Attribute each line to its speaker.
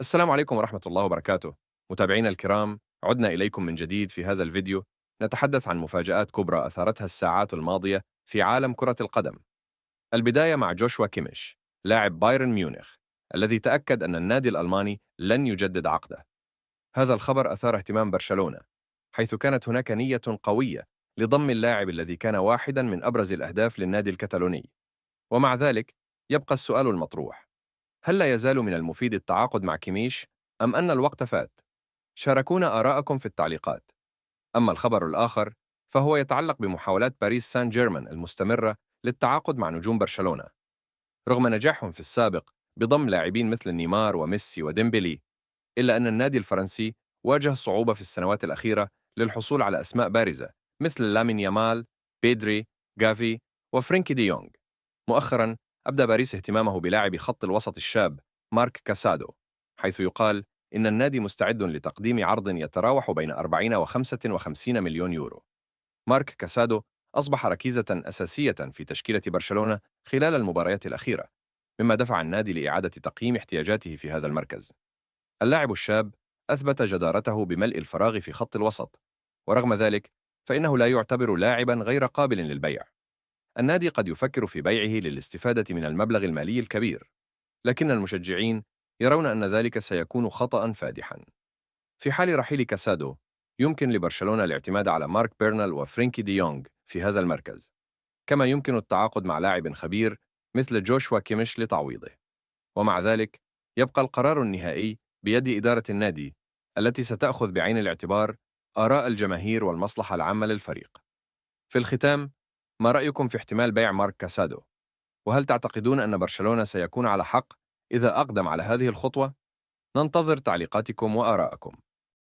Speaker 1: السلام عليكم ورحمة الله وبركاته. متابعينا الكرام، عدنا إليكم من جديد في هذا الفيديو. نتحدث عن مفاجآت كبرى أثارتها الساعات الماضية في عالم كرة القدم. البداية مع جوشوا كيميش، لاعب بايرن ميونخ، الذي تأكد أن النادي الألماني لن يجدد عقده. هذا الخبر أثار اهتمام برشلونة، حيث كانت هناك نية قوية لضم اللاعب الذي كان واحدا من أبرز الأهداف للنادي الكتالوني. ومع ذلك، يبقى السؤال المطروح: هل لا يزال من المفيد التعاقد مع كيميش أم أن الوقت فات؟ شاركونا آراءكم في التعليقات. أما الخبر الآخر فهو يتعلق بمحاولات باريس سان جيرمان المستمرة للتعاقد مع نجوم برشلونة. رغم نجاحهم في السابق بضم لاعبين مثل نيمار وميسي وديمبلي، إلا أن النادي الفرنسي واجه صعوبة في السنوات الأخيرة للحصول على أسماء بارزة مثل لامين يامال، بيدري، غافي، وفرينكي دي يونغ. مؤخرا أبدى باريس اهتمامه بلاعب خط الوسط الشاب مارك كاسادو، حيث يقال إن النادي مستعد لتقديم عرض يتراوح بين 40 و 55 مليون يورو. مارك كاسادو أصبح ركيزة أساسية في تشكيلة برشلونة خلال المباريات الأخيرة، مما دفع النادي لإعادة تقييم احتياجاته في هذا المركز. اللاعب الشاب أثبت جدارته بملء الفراغ في خط الوسط، ورغم ذلك فإنه لا يعتبر لاعبا غير قابل للبيع. النادي قد يفكر في بيعه للاستفادة من المبلغ المالي الكبير، لكن المشجعين يرون أن ذلك سيكون خطأ فادحا. في حال رحيل كاسادو، يمكن لبرشلونة الاعتماد على مارك بيرنال وفرينكي دي يونغ في هذا المركز، كما يمكن التعاقد مع لاعب خبير مثل جوشوا كيميش لتعويضه. ومع ذلك، يبقى القرار النهائي بيد إدارة النادي، التي ستأخذ بعين الاعتبار آراء الجماهير والمصلحة العامة للفريق. في الختام، ما رأيكم في احتمال بيع مارك كاسادو؟ وهل تعتقدون أن برشلونة سيكون على حق إذا أقدم على هذه الخطوة؟ ننتظر تعليقاتكم وآراءكم.